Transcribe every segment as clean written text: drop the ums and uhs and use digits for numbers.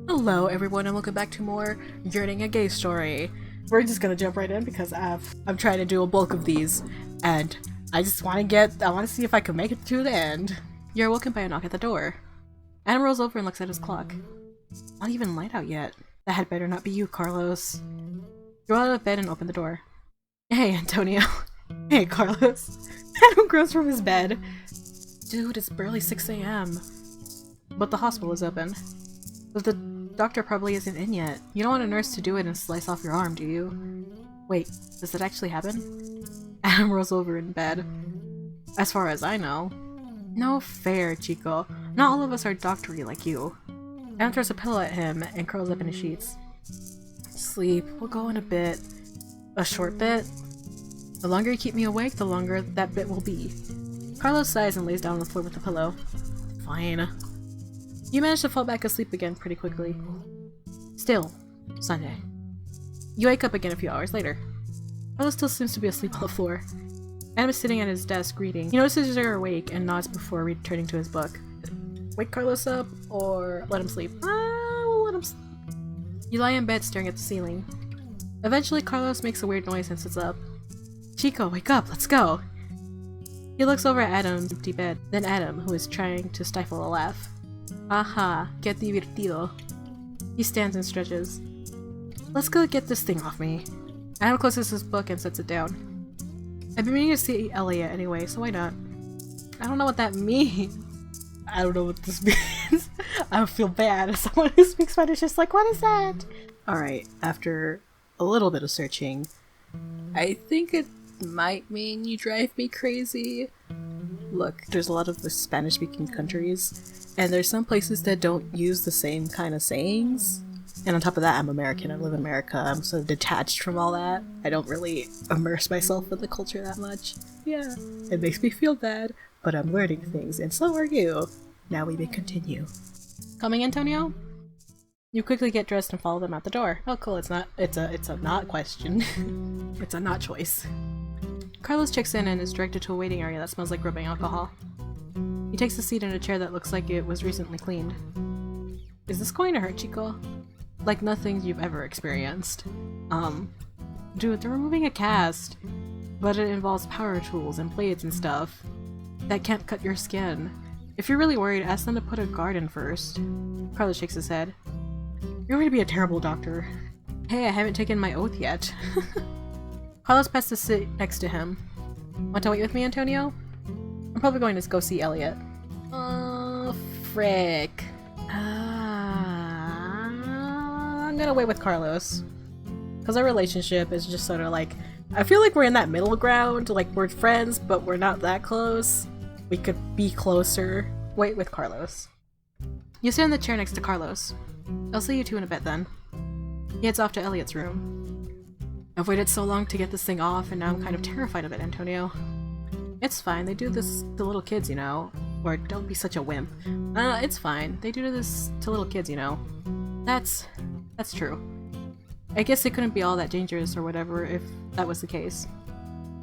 Hello everyone and welcome back to more Yearning, a gay story. We're just gonna jump right in because I'm trying to do a bulk of these and I want to see if I can make it to the end. You're awoken by a knock at the door. Adam rolls over and looks at his clock. Not even light out yet. That had better not be you, Carlos. You roll out of bed and open the door. Hey, Antonio. Hey, Carlos. Adam grows from his bed. Dude, it's barely 6 a.m. But the hospital is open. But the doctor probably isn't in yet. You don't want a nurse to do it and slice off your arm, do you? Wait, does that actually happen? Adam rolls over in bed. As far as I know. No fair, Chico. Not all of us are doctory like you. Adam throws a pillow at him and curls up in his sheets. Sleep. We'll go in a bit. A short bit? The longer you keep me awake, the longer that bit will be. Carlos sighs and lays down on the floor with the pillow. Fine. You manage to fall back asleep again pretty quickly. Still, Sunday. You wake up again a few hours later. Carlos still seems to be asleep on the floor. Adam is sitting at his desk reading. He notices you're awake and nods before returning to his book. Wake Carlos up, or let him sleep? We'll let him You lie in bed staring at the ceiling. Eventually, Carlos makes a weird noise and sits up. Chico, wake up, let's go! He looks over at Adam's empty bed, then Adam, who is trying to stifle a laugh. Aha, que divertido. He stands and stretches. Let's go get this thing off me. Adam closes his book and sets it down. I've been meaning to see Elliot anyway, so why not? I don't know what that means. I don't know what this means. I feel bad as someone who speaks Spanish just like, what is that? Alright, after a little bit of searching, I think it might mean you drive me crazy. Look, there's a lot of the Spanish-speaking countries, and there's some places that don't use the same kind of sayings. And on top of that, I'm American, I live in America, I'm so detached from all that. I don't really immerse myself in the culture that much. Yeah, it makes me feel bad, but I'm learning things, and so are you. Now we may continue. Coming, Antonio? You quickly get dressed and follow them out the door. Oh cool, it's a not question. It's a not choice. Carlos checks in and is directed to a waiting area that smells like rubbing alcohol. He takes a seat in a chair that looks like it was recently cleaned. Is this going to hurt, Chico? Like nothing you've ever experienced. Dude, they're removing a cast, but it involves power tools and blades and stuff that can't cut your skin. If you're really worried, ask them to put a guard in first. Carlos shakes his head. You're going to be a terrible doctor. Hey, I haven't taken my oath yet. Carlos passed the seat next to him. Want to wait with me, Antonio? I'm probably going to go see Elliot. Oh, frick. I'm gonna wait with Carlos. Because our relationship is just sort of like, I feel like we're in that middle ground, like we're friends, but we're not that close. We could be closer. Wait with Carlos. You sit in the chair next to Carlos. I'll see you two in a bit then. He heads off to Elliot's room. I've waited so long to get this thing off, and now I'm kind of terrified of it, Antonio. It's fine, they do this to little kids, you know. Or don't be such a wimp. It's fine, they do this to little kids, you know. That's true. I guess it couldn't be all that dangerous or whatever if that was the case.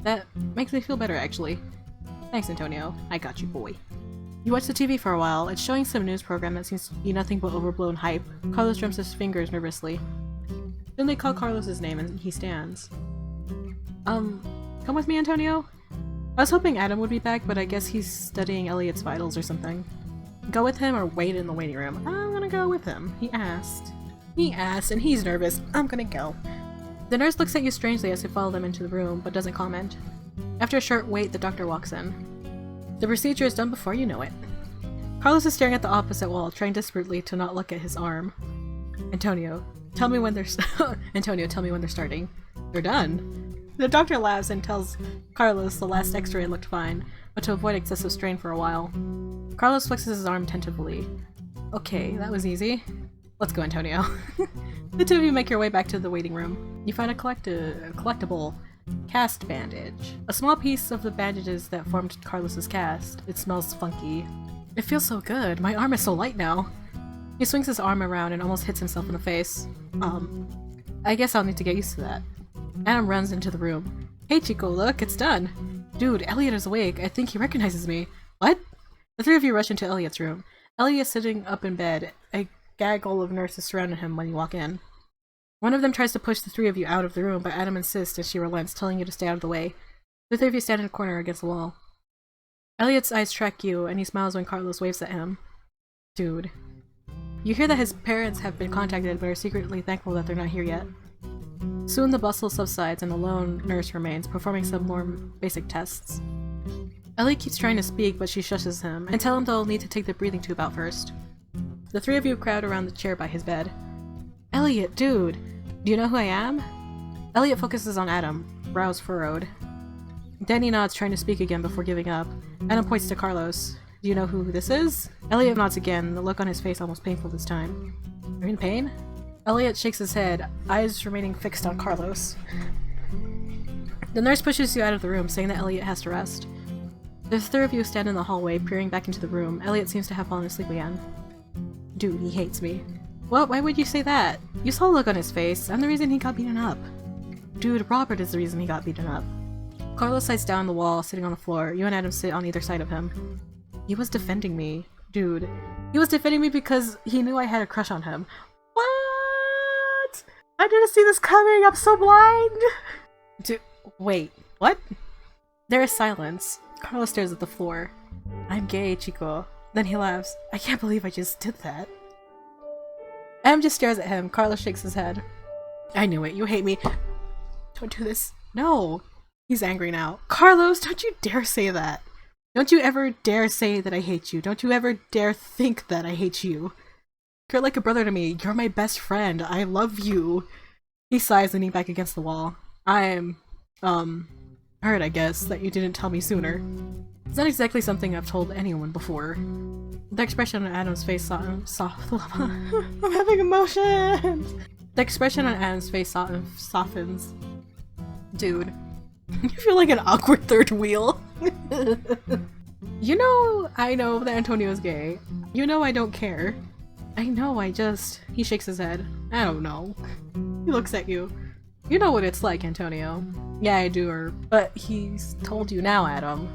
That makes me feel better, actually. Thanks, Antonio. I got you, boy. You watch the TV for a while. It's showing some news program that seems to be nothing but overblown hype. Carlos drums his fingers nervously. Then they call Carlos's name and he stands. Come with me, Antonio? I was hoping Adam would be back, but I guess he's studying Elliot's vitals or something. Go with him or wait in the waiting room? I'm gonna go with him. He asked. He asked, and he's nervous. I'm gonna go. The nurse looks at you strangely as you follow them into the room, but doesn't comment. After a short wait, the doctor walks in. The procedure is done before you know it. Carlos is staring at the opposite wall, trying desperately to not look at his arm. Antonio, tell me when they're Antonio, tell me when they're starting. They're done. The doctor laughs and tells Carlos the last x-ray looked fine, but to avoid excessive strain for a while. Carlos flexes his arm tentatively. Okay, that was easy. Let's go, Antonio. The two of you make your way back to the waiting room. You find a collectible cast bandage. A small piece of the bandages that formed Carlos's cast. It smells funky. It feels so good. My arm is so light now. He swings his arm around and almost hits himself in the face. I guess I'll need to get used to that. Adam runs into the room. Hey Chico, look, it's done. Dude, Elliot is awake. I think he recognizes me. What? The three of you rush into Elliot's room. Elliot is sitting up in bed. gaggle of nurses surrounding him when you walk in. One of them tries to push the three of you out of the room, but Adam insists and she relents, telling you to stay out of the way. The three of you stand in a corner against the wall. Elliot's eyes track you, and he smiles when Carlos waves at him. Dude. You hear that his parents have been contacted but are secretly thankful that they're not here yet. Soon the bustle subsides and the lone nurse remains, performing some more basic tests. Elliot keeps trying to speak, but she shushes him, and tell him they'll need to take the breathing tube out first. The three of you crowd around the chair by his bed. Elliot, dude! Do you know who I am? Elliot focuses on Adam, brows furrowed. Danny nods, trying to speak again before giving up. Adam points to Carlos. Do you know who this is? Elliot nods again, the look on his face almost painful this time. Are you in pain? Elliot shakes his head, eyes remaining fixed on Carlos. The nurse pushes you out of the room, saying that Elliot has to rest. The three of you stand in the hallway, peering back into the room. Elliot seems to have fallen asleep again. Dude, he hates me. What? Why would you say that? You saw the look on his face. I'm the reason he got beaten up. Dude, Robert is the reason he got beaten up. Carlos sits down on the wall, sitting on the floor. You and Adam sit on either side of him. He was defending me. Dude. He was defending me because he knew I had a crush on him. What? I didn't see this coming. I'm so blind. Dude, wait. What? There is silence. Carlos stares at the floor. I'm gay, Chico. Then he laughs. I can't believe I just did that. Adam just stares at him. Carlos shakes his head. I knew it. You hate me. Don't do this. No. He's angry now. Carlos, don't you dare say that. Don't you ever dare say that I hate you. Don't you ever dare think that I hate you. You're like a brother to me. You're my best friend. I love you. He sighs, leaning back against the wall. I'm, hurt, I guess, that you didn't tell me sooner. It's not exactly something I've told anyone before. The expression on Adam's face I'm having emotions! The expression on Adam's face softens. Dude. You feel like an awkward third wheel. You know, I know that Antonio's gay. You know I don't care. I know, He shakes his head. I don't know. He looks at you. You know what it's like, Antonio. Yeah, I do, but he's told you now, Adam.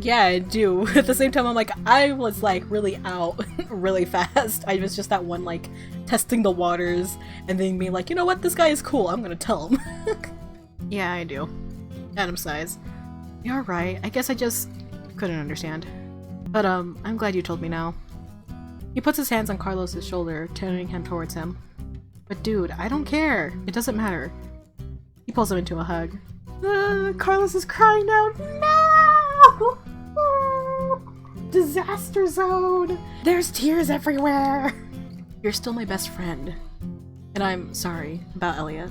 Yeah, I do. At the same time, I'm like, I was like really out really fast. I was just that one, like, testing the waters and then being like, you know what, this guy is cool, I'm gonna tell him. Yeah, I do. Adam sighs. You're right. I guess I just couldn't understand. But, I'm glad you told me now. He puts his hands on Carlos's shoulder, turning him towards him. But dude, I don't care. It doesn't matter. He pulls him into a hug. Carlos is crying now. No! Disaster zone! There's tears everywhere! You're still my best friend. And I'm sorry about Elliot.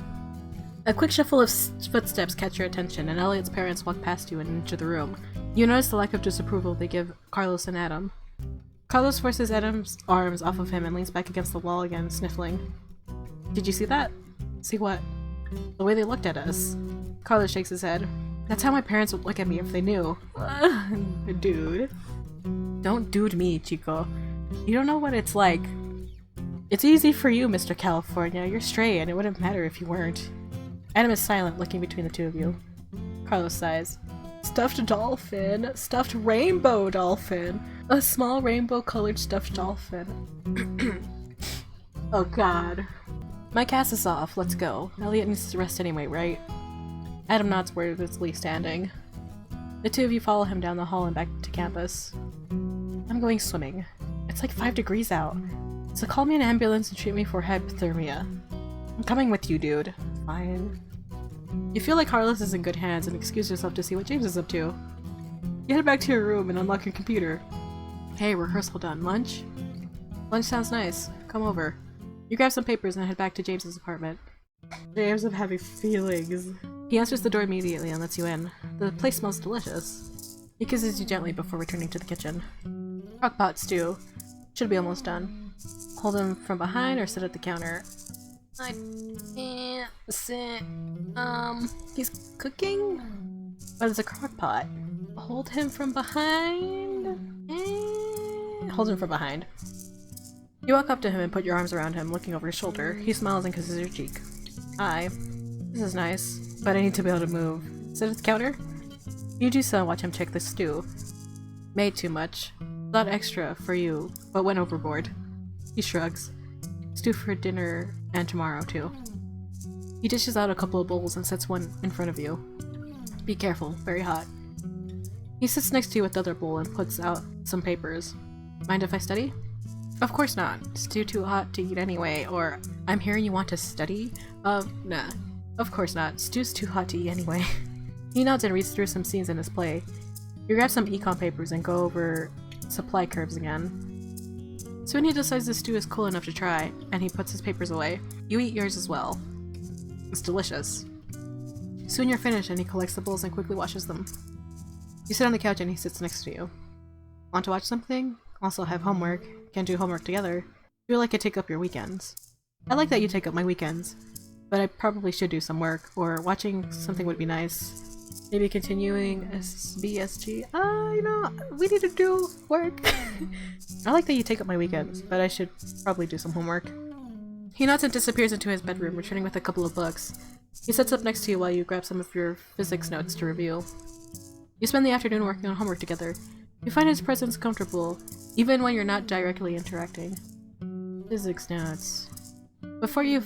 A quick shuffle of footsteps catch your attention, and Elliot's parents walk past you and enter the room. You notice the lack of disapproval they give Carlos and Adam. Carlos forces Adam's arms off of him and leans back against the wall again, sniffling. Did you see that? See what? The way they looked at us. Carlos shakes his head. That's how my parents would look at me if they knew. Dude. Don't dude me, Chico. You don't know what it's like. It's easy for you, Mr. California. You're straight, and it wouldn't matter if you weren't. Adam is silent, looking between the two of you. Carlos sighs. Stuffed dolphin. Stuffed rainbow dolphin. A small rainbow-colored stuffed dolphin. Oh god. My cast is off. Let's go. Elliot needs to rest anyway, right? Adam nods wordlessly, standing. The two of you follow him down the hall and back to campus. I'm going swimming. It's like 5 degrees out. So call me an ambulance and treat me for hypothermia. I'm coming with you, dude. Fine. You feel like Carlos is in good hands and excuse yourself to see what James is up to. You head back to your room and unlock your computer. Hey, rehearsal done. Lunch? Lunch sounds nice. Come over. You grab some papers and head back to James's apartment. James, I'm having feelings. He answers the door immediately and lets you in. The place smells delicious. He kisses you gently before returning to the kitchen. Crockpot stew. Should be almost done. Hold him from behind or sit at the counter. I can't sit. He's cooking? But it's a crockpot. Hold him from behind? Hold him from behind. You walk up to him and put your arms around him, looking over his shoulder. He smiles and kisses your cheek. Hi. This is nice, but I need to be able to move. Sit at the counter? You do so and watch him check the stew. Made too much. Thought extra for you, but went overboard. He shrugs. Stew for dinner and tomorrow too. He dishes out a couple of bowls and sets one in front of you. Be careful, very hot. He sits next to you with the other bowl and puts out some papers. Mind if I study? Of course not. Stew too hot to eat anyway, or I'm hearing you want to study? Nah. Of course not. Stew's too hot to eat anyway. He nods and reads through some scenes in his play. You grab some econ papers and go over supply curves again. Soon he decides the stew is cool enough to try, and he puts his papers away. You eat yours as well. It's delicious. Soon you're finished and he collects the bowls and quickly washes them. You sit on the couch and he sits next to you. Want to watch something? Also have homework. Can do homework together. Feel like I take up your weekends. I like that you take up my weekends, but I probably should do some work, or watching something would be nice. Maybe continuing SBSG. We need to do work. I like that you take up my weekends, but I should probably do some homework. He nods and disappears into his bedroom, returning with a couple of books. He sits up next to you while you grab some of your physics notes to review. You spend the afternoon working on homework together. You find his presence comfortable, even when you're not directly interacting. Physics notes. Before you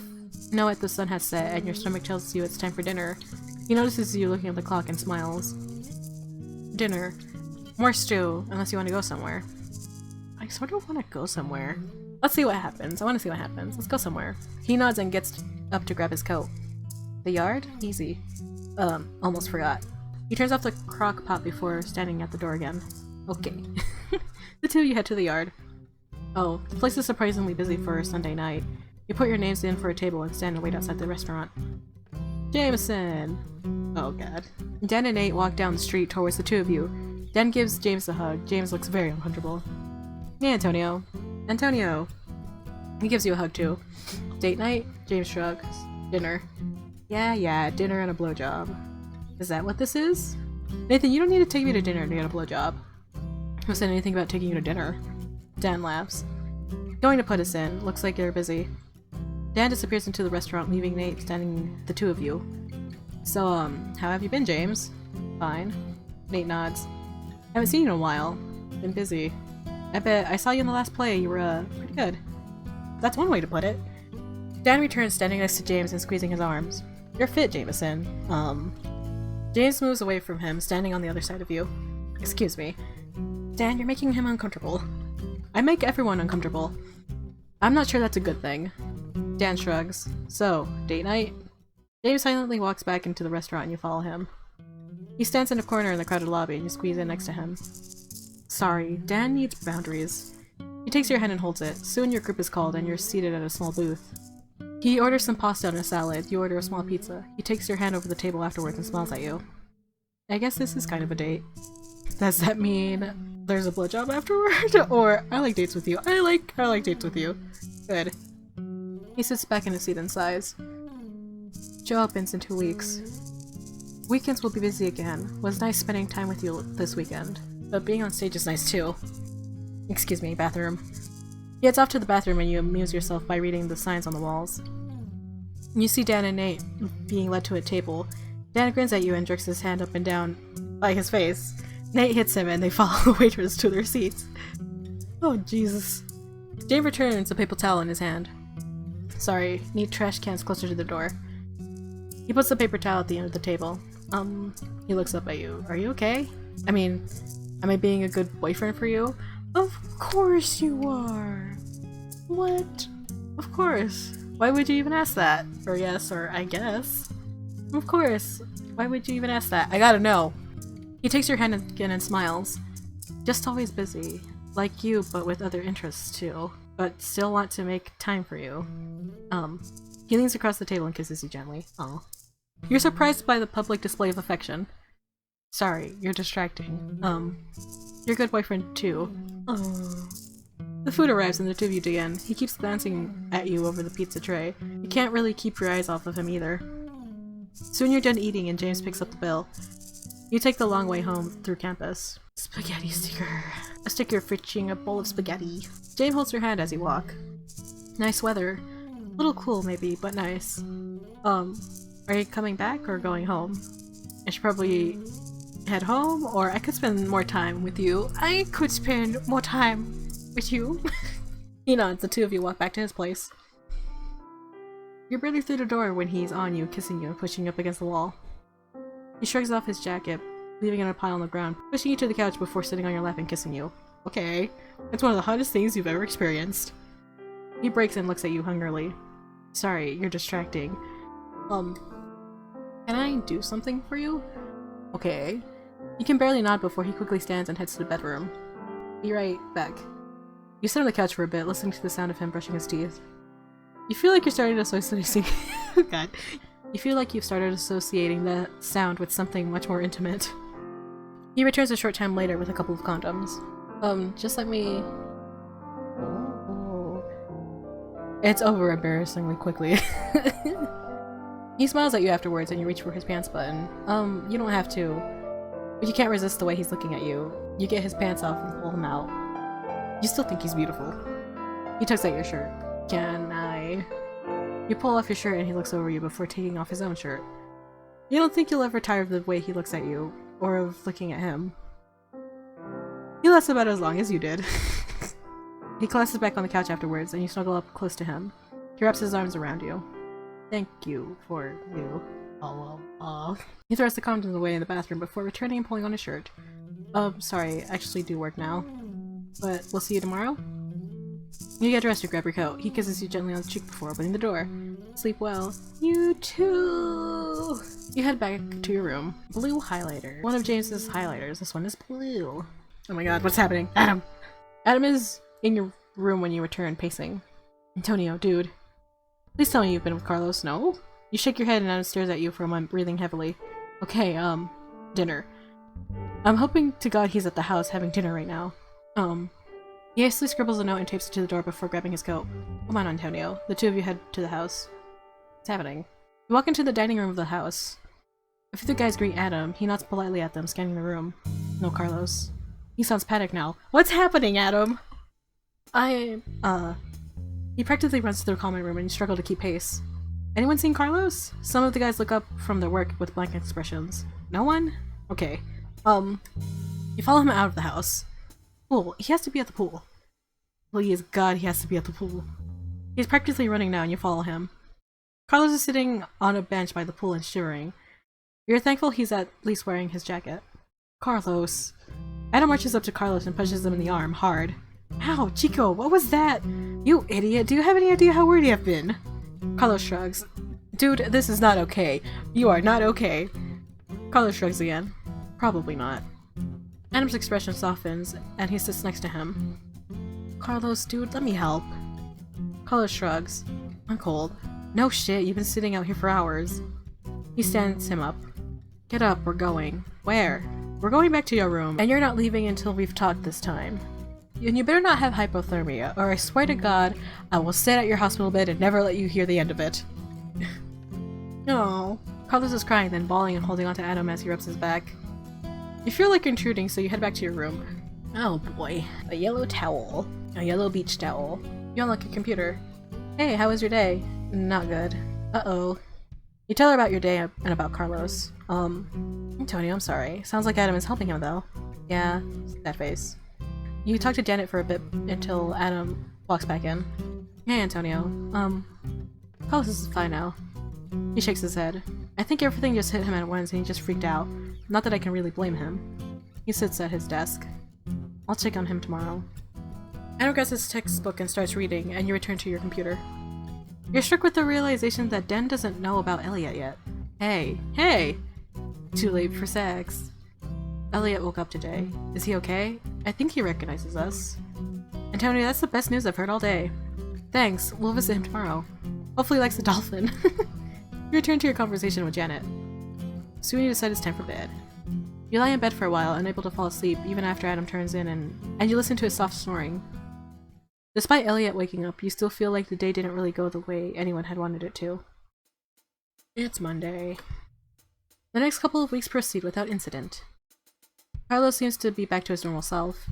know it, the sun has set, and your stomach tells you it's time for dinner. He notices you looking at the clock and smiles. Dinner. More stew, unless you want to go somewhere. I sort of want to go somewhere. Let's see what happens. I want to see what happens. Let's go somewhere. He nods and gets up to grab his coat. The yard? Easy. Almost forgot. He turns off the crock pot before standing at the door again. Okay. The two of you head to the yard. Oh, the place is surprisingly busy for a Sunday night. You put your names in for a table and stand and wait outside the restaurant. Jameson! Oh god. Dan and Nate walk down the street towards the two of you. Dan gives James a hug. James looks very uncomfortable. Hey, Antonio. Antonio! He gives you a hug too. Date night? James shrugs. Dinner. Yeah, dinner and a blowjob. Is that what this is? Nathan, you don't need to take me to dinner to get a blowjob. Who said anything about taking you to dinner? Dan laughs. Going to put us in. Looks like you're busy. Dan disappears into the restaurant, leaving Nate standing the two of you. So, how have you been, James? Fine. Nate nods. Haven't seen you in a while. Been busy. I bet I saw you in the last play. You were, pretty good. That's one way to put it. Dan returns, standing next to James and squeezing his arms. You're fit, Jameson. James moves away from him, standing on the other side of you. Excuse me. Dan, you're making him uncomfortable. I make everyone uncomfortable. I'm not sure that's a good thing. Dan shrugs. So, date night? James silently walks back into the restaurant and you follow him. He stands in a corner in the crowded lobby and you squeeze in next to him. Sorry, Dan needs boundaries. He takes your hand and holds it. Soon your group is called and you're seated at a small booth. He orders some pasta and a salad. You order a small pizza. He takes your hand over the table afterwards and smiles at you. I guess this is kind of a date. Does that mean there's a blowjob afterward? Or, I like dates with you. I like dates with you. Good. He sits back in his seat and sighs. Show opens in 2 weeks. Weekends will be busy again. Was nice spending time with you this weekend. But being on stage is nice too. Excuse me, bathroom. He heads off to the bathroom and you amuse yourself by reading the signs on the walls. You see Dan and Nate being led to a table. Dan grins at you and jerks his hand up and down by his face. Nate hits him and they follow the waitress to their seats. Oh, Jesus. James returns, a paper towel in his hand. Sorry, need trash cans closer to the door. He puts the paper towel at the end of the table. He looks up at you. Are you okay? I mean, am I being a good boyfriend for you? Of course you are! What? Of course. Why would you even ask that? Or yes, or I guess. Of course. Why would you even ask that? I gotta know. He takes your hand again and smiles. Just always busy. Like you, but with other interests too. But still want to make time for you. He leans across the table and kisses you gently. Aw. You're surprised by the public display of affection. Sorry, you're distracting. You're a good boyfriend too. Oh. The food arrives and the two of you dig in. He keeps glancing at you over the pizza tray. You can't really keep your eyes off of him either. Soon you're done eating and James picks up the bill. You take the long way home through campus. Spaghetti sticker. A sticker featuring a bowl of spaghetti. James holds your hand as you walk. Nice weather. A little cool maybe, but nice. Are you coming back or going home? I should probably head home, or I could spend more time with you. I could spend more time with you. You know, the two of you walk back to his place. You're barely through the door when he's on you, kissing you and pushing you up against the wall. He shrugs off his jacket, leaving it in a pile on the ground, pushing you to the couch before sitting on your lap and kissing you. Okay, that's one of the hottest things you've ever experienced. He breaks and looks at you hungrily. Sorry, you're distracting. Can I do something for you? Okay. You can barely nod before he quickly stands and heads to the bedroom. Be right back. You sit on the couch for a bit, listening to the sound of him brushing his teeth. You feel like you're starting to associate God. You feel like you've started associating the sound with something much more intimate. He returns a short time later with a couple of condoms. Just let me... Oh. It's over embarrassingly quickly. He smiles at you afterwards and you reach for his pants button. You don't have to. But you can't resist the way he's looking at you. You get his pants off and pull him out. You still think he's beautiful. He tugs at your shirt. Can I... You pull off your shirt and he looks over you before taking off his own shirt. You don't think you'll ever tire of the way he looks at you, or of looking at him. He lasts about as long as you did. He collapses back on the couch afterwards and you snuggle up close to him. He wraps his arms around you. Thank you for you. He throws the condoms away in the bathroom before returning and pulling on his shirt. Sorry, I actually do work now. But we'll see you tomorrow? You get dressed to grab your coat. He kisses you gently on the cheek before opening the door. Sleep well. You too! You head back to your room. Blue highlighter. One of James's highlighters. This one is blue. Oh my god, what's happening? Adam! Adam is in your room when you return, pacing. Antonio, dude. Please tell me you've been with Carlos. No? You shake your head and Adam stares at you for a moment, breathing heavily. Okay, dinner. I'm hoping to God he's at the house having dinner right now. He hastily scribbles a note and tapes it to the door before grabbing his coat. Come on, Antonio. The two of you head to the house. What's happening? You walk into the dining room of the house. A few of the guys greet Adam. He nods politely at them, scanning the room. No Carlos. He sounds panicked now. What's happening, Adam? He practically runs to the common room and you struggle to keep pace. Anyone seen Carlos? Some of the guys look up from their work with blank expressions. No one? Okay. You follow him out of the house. Pool. He has to be at the pool. Please, God, he has to be at the pool. He's practically running now and you follow him. Carlos is sitting on a bench by the pool and shivering. You're thankful he's at least wearing his jacket. Carlos. Adam marches up to Carlos and punches him in the arm, hard. Ow, Chico, what was that? You idiot, do you have any idea how wordy I've been? Carlos shrugs. Dude, this is not okay. You are not okay. Carlos shrugs again. Probably not. Adam's expression softens, and he sits next to him. Carlos, dude, let me help. Carlos shrugs. I'm cold. No shit, you've been sitting out here for hours. He stands him up. Get up, we're going. Where? We're going back to your room, and you're not leaving until we've talked this time. And you better not have hypothermia, or I swear to God, I will sit at your hospital bed and never let you hear the end of it. No. Carlos is crying, then bawling and holding onto Adam as he rubs his back. You feel like intruding, so you head back to your room. Oh boy. A yellow towel. A yellow beach towel. You unlock your computer. Hey, how was your day? Not good. Uh-oh. You tell her about your day and about Carlos. Antonio, I'm sorry. Sounds like Adam is helping him, though. Yeah, that face. You talk to Janet for a bit until Adam walks back in. Hey, Antonio. Carlos is fine now. He shakes his head. I think everything just hit him at once and he just freaked out. Not that I can really blame him. He sits at his desk. I'll check on him tomorrow. Adam grabs his textbook and starts reading, and you return to your computer. You're struck with the realization that Den doesn't know about Elliot yet. Hey! Hey! Too late for sex. Elliot woke up today. Is he okay? I think he recognizes us. Antonio, that's the best news I've heard all day. Thanks, we'll visit him tomorrow. Hopefully he likes the dolphin. You return to your conversation with Janet. Soon you decide it's time for bed. You lie in bed for a while, unable to fall asleep, even after Adam turns in and you listen to his soft snoring. Despite Elliot waking up, you still feel like the day didn't really go the way anyone had wanted it to. It's Monday. The next couple of weeks proceed without incident. Carlos seems to be back to his normal self.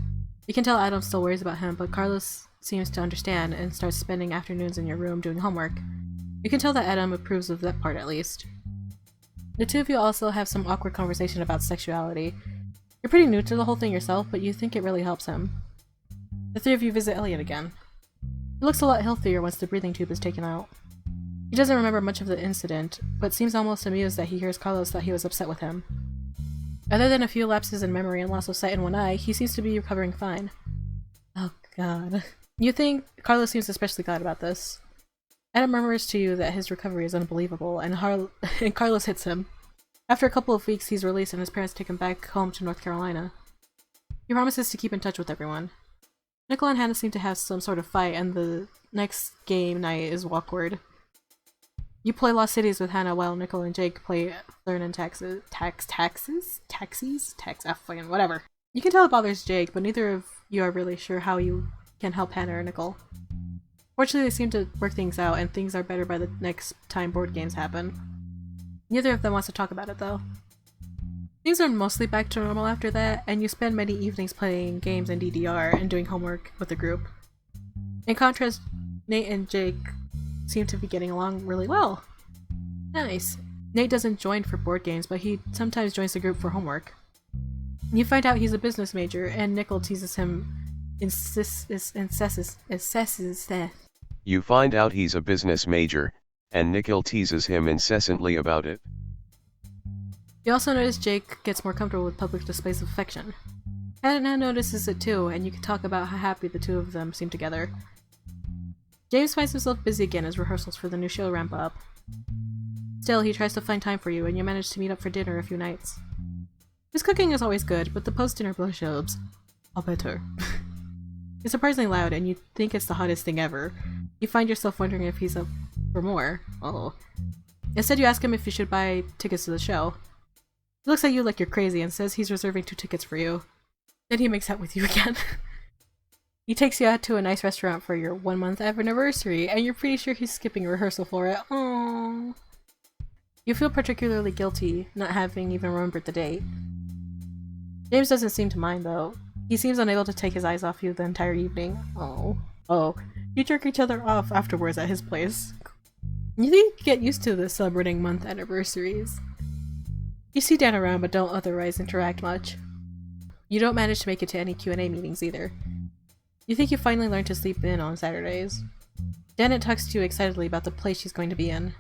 You can tell Adam still worries about him, but Carlos seems to understand and starts spending afternoons in your room doing homework. You can tell that Adam approves of that part at least. The two of you also have some awkward conversation about sexuality. You're pretty new to the whole thing yourself, but you think it really helps him. The three of you visit Elliot again. He looks a lot healthier once the breathing tube is taken out. He doesn't remember much of the incident, but seems almost amused that he hears Carlos thought he was upset with him. Other than a few lapses in memory and loss of sight in one eye, he seems to be recovering fine. Oh god. You think Carlos seems especially glad about this. Adam murmurs to you that his recovery is unbelievable, and Carlos hits him. After a couple of weeks, he's released and his parents take him back home to North Carolina. He promises to keep in touch with everyone. Nicole and Hannah seem to have some sort of fight, and the next game night is awkward. You play Lost Cities with Hannah while Nicole and Jake play Learn and Taxis? Whatever. You can tell it bothers Jake, but neither of you are really sure how you can help Hannah or Nicole. Fortunately, they seem to work things out, and things are better by the next time board games happen. Neither of them wants to talk about it, though. Things are mostly back to normal after that, and you spend many evenings playing games in DDR and doing homework with the group. In contrast, Nate and Jake seem to be getting along really well. Nice. Nate doesn't join for board games, but he sometimes joins the group for homework. You find out he's a business major, and Nicole teases him You find out he's a business major, and Nicole teases him incessantly about it. You also notice Jake gets more comfortable with public displays of affection. Hannah notices it too, and you can talk about how happy the two of them seem together. James finds himself busy again as rehearsals for the new show ramp up. Still, he tries to find time for you, and you manage to meet up for dinner a few nights. His cooking is always good, but the post-dinner blowjobs are better. It's surprisingly loud, and you think it's the hottest thing ever. You find yourself wondering if he's up for more. Oh. Instead, you ask him if you should buy tickets to the show. He looks at you like you're crazy and says he's reserving 2 tickets for you. Then he makes out with you again. He takes you out to a nice restaurant for your 1-month anniversary, and you're pretty sure he's skipping a rehearsal for it. Aww. You feel particularly guilty, not having even remembered the date. James doesn't seem to mind, though. He seems unable to take his eyes off you the entire evening. Oh. You jerk each other off afterwards at his place. You think you get used to the celebrating month anniversaries. You see Dan around, but don't otherwise interact much. You don't manage to make it to any Q&A meetings either. You think you finally learned to sleep in on Saturdays. Janet talks to you excitedly about the play she's going to be in.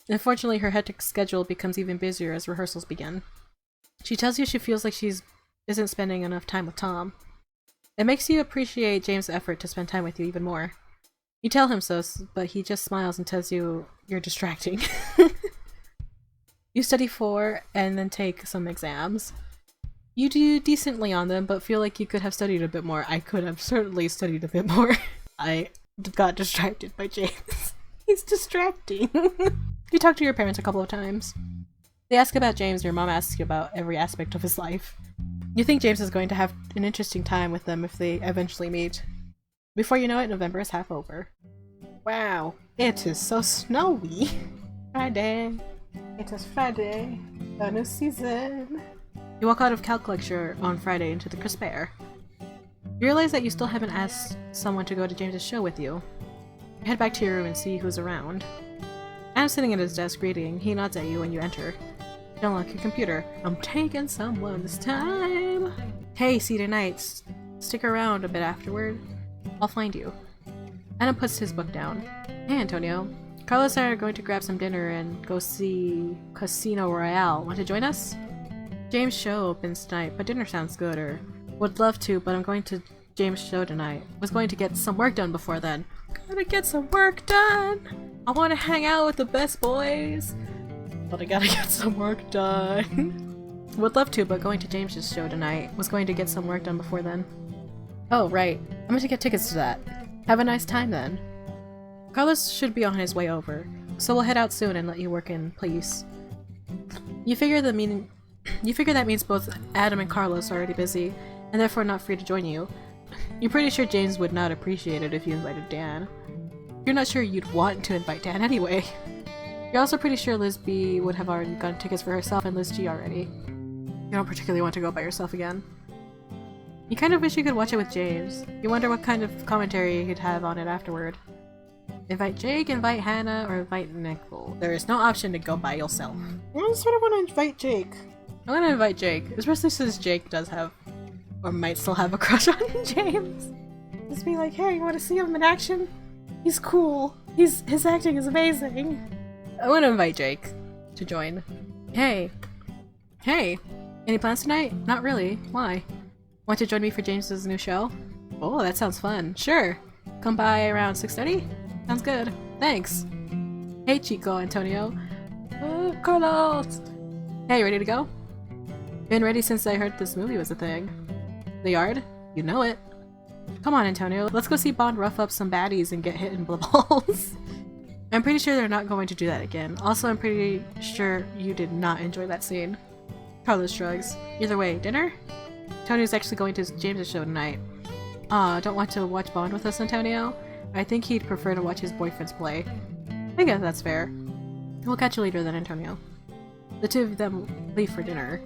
Unfortunately, her hectic schedule becomes even busier as rehearsals begin. She tells you she feels like she isn't spending enough time with Tom. It makes you appreciate James' effort to spend time with you even more. You tell him so, but he just smiles and tells you you're distracting. You study for and then take some exams. You do decently on them, but feel like you could have studied a bit more. I could have certainly studied a bit more. I got distracted by James. He's distracting. You talk to your parents a couple of times. They ask about James, and your mom asks you about every aspect of his life. You think James is going to have an interesting time with them if they eventually meet. Before you know it, November is half over. Wow, it is so snowy. Friday. It is Friday. A new season. You walk out of calc lecture on Friday into the crisp air. You realize that you still haven't asked someone to go to James's show with you. You head back to your room and see who's around. Adam's sitting at his desk reading. He nods at you when you enter. You unlock your computer. I'm taking someone this time. Hey, see you tonight. Stick around a bit afterward. I'll find you. Adam puts his book down. Hey, Antonio. Carlos and I are going to grab some dinner and go see Casino Royale. Want to join us? James' show opens tonight, but dinner sounds good, or would love to, but I'm going to James' show tonight. Was going to get some work done before then. Gotta get some work done! I want to hang out with the best boys! But I gotta get some work done. Would love to, but going to James' show tonight. Was going to get some work done before then. Oh, right. I'm going to get tickets to that. Have a nice time then. Carlos should be on his way over, so we'll head out soon and let you work in peace. You figure that means both Adam and Carlos are already busy, and therefore not free to join you. You're pretty sure James would not appreciate it if you invited Dan. You're not sure you'd want to invite Dan anyway. You're also pretty sure Liz B would have already gotten tickets for herself and Liz G already. You don't particularly want to go by yourself again. You kind of wish you could watch it with James. You wonder what kind of commentary he'd have on it afterward. Invite Jake, invite Hannah, or invite Nicole. There is no option to go by yourself. I sort of want to invite Jake. I'm gonna invite Jake, especially since Jake does have, or might still have a crush on James. Just be like, hey, you wanna see him in action? He's cool. His acting is amazing. I wanna invite Jake to join. Hey. Hey. Any plans tonight? Not really. Why? Want to join me for James's new show? Oh, that sounds fun. Sure. Come by around 6:30? Sounds good. Thanks. Hey, Chico, Antonio. Carlos! Hey, ready to go? Been ready since I heard this movie was a thing. The Yard? You know it. Come on, Antonio. Let's go see Bond rough up some baddies and get hit in the balls. I'm pretty sure they're not going to do that again. Also, I'm pretty sure you did not enjoy that scene. Carlos shrugs. Either way, dinner? Antonio's actually going to James' show tonight. Don't want to watch Bond with us, Antonio? I think he'd prefer to watch his boyfriends play. I guess that's fair. We'll catch you later then, Antonio. The two of them leave for dinner.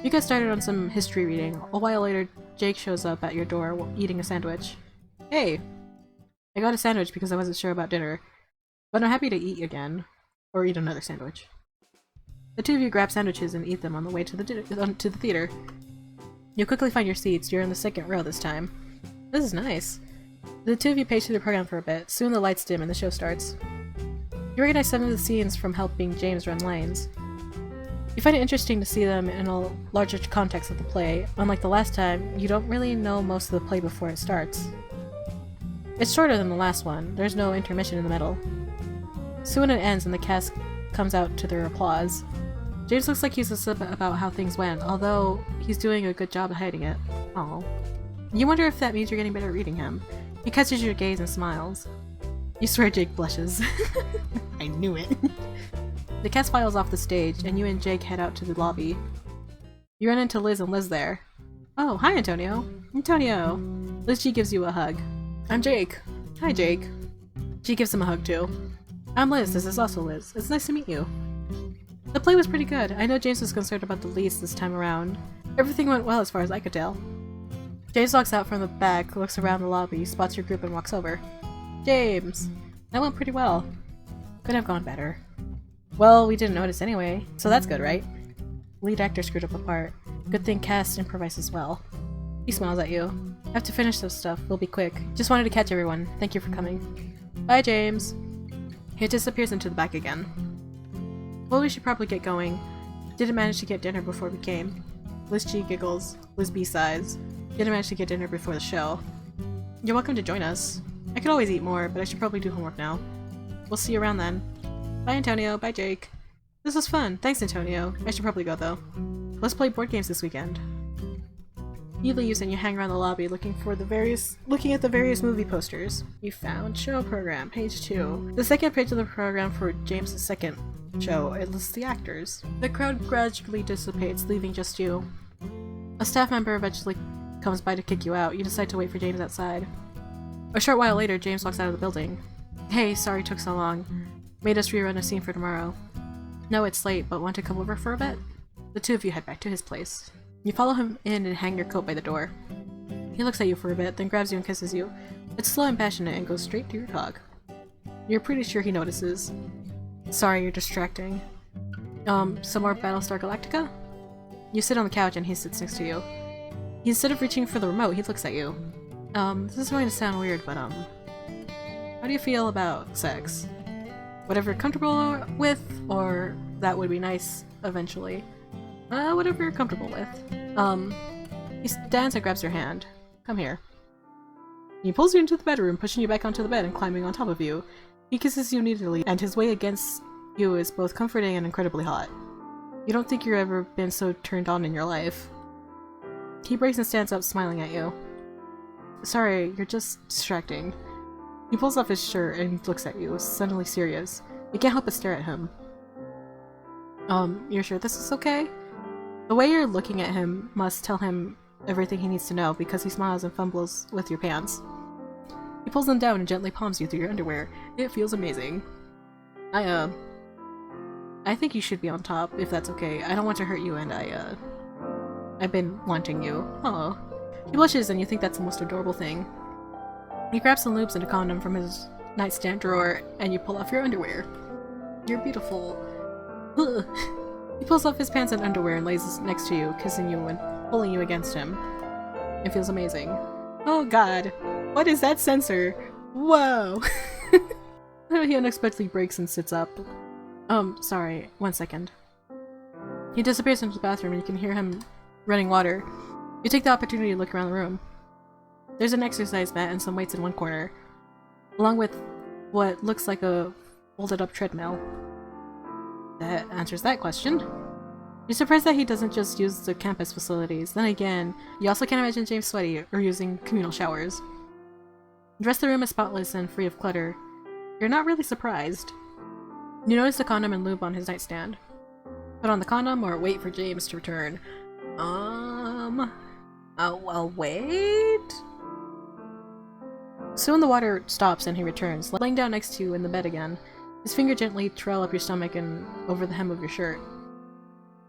You get started on some history reading. A while later, Jake shows up at your door eating a sandwich. Hey! I got a sandwich because I wasn't sure about dinner, but I'm happy to eat again. Or eat another sandwich. The two of you grab sandwiches and eat them on the way to the theater. You quickly find your seats. You're in the second row this time. This is nice. The two of you page through the program for a bit. Soon the lights dim and the show starts. You recognize some of the scenes from helping James run lanes. You find it interesting to see them in a larger context of the play. Unlike the last time, you don't really know most of the play before it starts. It's shorter than the last one. There's no intermission in the middle. Soon it ends and the cast comes out to their applause. James looks like he's upset about how things went, although he's doing a good job of hiding it. Aww. You wonder if that means you're getting better at reading him. He catches your gaze and smiles. You swear Jake blushes. I knew it. The cast files off the stage, and you and Jake head out to the lobby. You run into Liz and Liz there. Oh, hi Antonio. Antonio. Liz G gives you a hug. I'm Jake. Hi Jake. She gives him a hug too. I'm Liz, this is also Liz. It's nice to meet you. The play was pretty good. I know James was concerned about the lease this time around. Everything went well as far as I could tell. James walks out from the back, looks around the lobby, spots your group and walks over. James! That went pretty well. Could have gone better. Well, we didn't notice anyway, so that's good, right? Lead actor screwed up a part. Good thing cast improvises well. He smiles at you. Have to finish this stuff. We'll be quick. Just wanted to catch everyone. Thank you for coming. Bye, James. He disappears into the back again. Well, we should probably get going. Didn't manage to get dinner before we came. Liz G giggles. Liz B sighs. Didn't manage to get dinner before the show. You're welcome to join us. I could always eat more, but I should probably do homework now. We'll see you around then. Bye, Antonio. Bye, Jake. This was fun. Thanks, Antonio. I should probably go, though. Let's play board games this weekend. He leaves and you hang around the lobby looking at the various movie posters. You found show program, page 2. The second page of the program for James' second show, it lists the actors. The crowd gradually dissipates, leaving just you. A staff member eventually comes by to kick you out. You decide to wait for James outside. A short while later, James walks out of the building. Hey, sorry took so long. Made us rerun a scene for tomorrow. No, it's late, but want to come over for a bit? The two of you head back to his place. You follow him in and hang your coat by the door. He looks at you for a bit, then grabs you and kisses you. It's slow and passionate and goes straight to your talk. You're pretty sure he notices. Sorry, you're distracting. Some more Battlestar Galactica? You sit on the couch and he sits next to you. Instead of reaching for the remote, he looks at you. This is going to sound weird, but how do you feel about sex? Whatever you're comfortable with, or that would be nice eventually. Whatever you're comfortable with. He stands and grabs your hand. Come here. He pulls you into the bedroom, pushing you back onto the bed and climbing on top of you. He kisses you needily, and his weight against you is both comforting and incredibly hot. You don't think you've ever been so turned on in your life. He breaks and stands up, smiling at you. Sorry, you're just distracting. He pulls off his shirt and looks at you, suddenly serious. You can't help but stare at him. You're sure this is okay? The way you're looking at him must tell him everything he needs to know, because he smiles and fumbles with your pants. He pulls them down and gently palms you through your underwear. It feels amazing. I think you should be on top, if that's okay. I don't want to hurt you, and I've been wanting you. Oh. He blushes and you think that's the most adorable thing. He grabs some lubes and a condom from his nightstand drawer, and you pull off your underwear. You're beautiful. He pulls off his pants and underwear and lays next to you, kissing you and pulling you against him. It feels amazing. Oh god, what is that sensor? Whoa! He unexpectedly breaks and sits up. Sorry, 1 second. He disappears into the bathroom and you can hear him running water. You take the opportunity to look around the room. There's an exercise mat and some weights in one corner, along with what looks like a folded up treadmill. That answers that question. You're surprised that he doesn't just use the campus facilities. Then again, you also can't imagine James sweaty or using communal showers. The rest of the room is spotless and free of clutter. You're not really surprised. You notice the condom and lube on his nightstand. Put on the condom or wait for James to return. I'll wait? Soon the water stops and he returns, laying down next to you in the bed again. His finger gently trail up your stomach and over the hem of your shirt.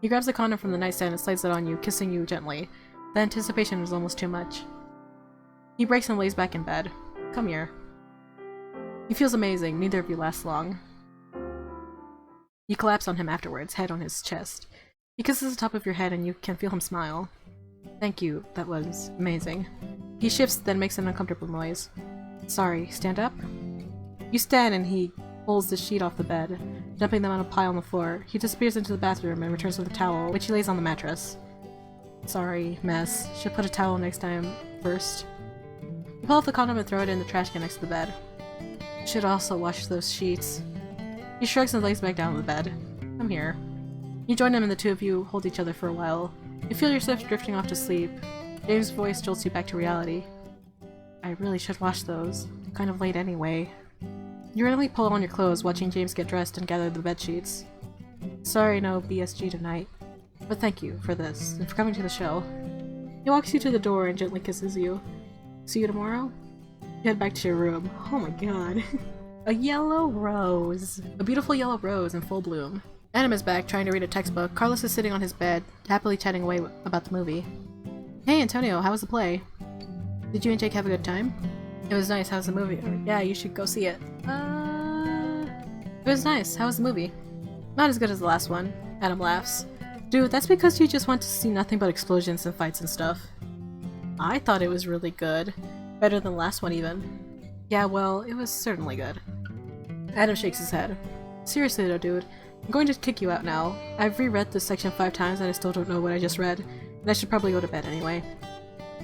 He grabs the condom from the nightstand and slides it on you, kissing you gently. The anticipation is almost too much. He breaks and lays back in bed. Come here. He feels amazing, neither of you lasts long. You collapse on him afterwards, head on his chest. He kisses the top of your head and you can feel him smile. Thank you, that was amazing. He shifts, then makes an uncomfortable noise. Sorry, stand up? You stand and he pulls the sheet off the bed, dumping them on a pile on the floor. He disappears into the bathroom and returns with a towel, which he lays on the mattress. Sorry, mess. Should put a towel next time first. You pull off the condom and throw it in the trash can next to the bed. Should also wash those sheets. He shrugs and lays back down on the bed. Come here. You join him and the two of you hold each other for a while. You feel yourself drifting off to sleep. James' voice jolts you back to reality. I really should wash those. Kind of late anyway. You randomly pull on your clothes, watching James get dressed and gather the bed sheets. Sorry, no BSG tonight. But thank you for this, and for coming to the show. He walks you to the door and gently kisses you. See you tomorrow? You head back to your room. Oh my god. A yellow rose. A beautiful yellow rose in full bloom. Adam is back, trying to read a textbook. Carlos is sitting on his bed, happily chatting away about the movie. Hey Antonio, how was the play? Did you and Jake have a good time? It was nice. How's the movie? Yeah, you should go see it. It was nice. How was the movie? Not as good as the last one. Adam laughs. Dude, that's because you just want to see nothing but explosions and fights and stuff. I thought it was really good. Better than the last one, even. Yeah, well, it was certainly good. Adam shakes his head. Seriously though, dude. I'm going to kick you out now. I've reread this section 5 times and I still don't know what I just read. And I should probably go to bed anyway.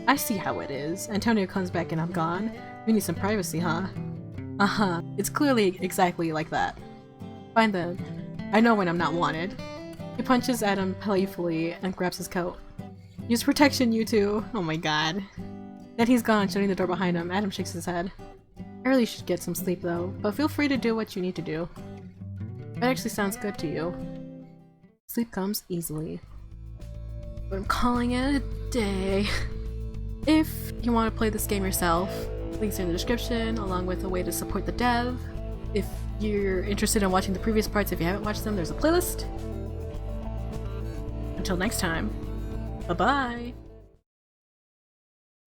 I see how it is. Antonio comes back and I'm gone. You need some privacy, huh? Uh-huh. It's clearly exactly like that. Fine then. I know when I'm not wanted. He punches Adam playfully and grabs his coat. Use protection, you two. Oh my god. Then he's gone, shutting the door behind him. Adam shakes his head. I really should get some sleep though, but feel free to do what you need to do. That actually sounds good to you. Sleep comes easily. But I'm calling it a day. If you want to play this game yourself, links are in the description, along with a way to support the dev. If you're interested in watching the previous parts, if you haven't watched them, there's a playlist. Until next time, bye-bye!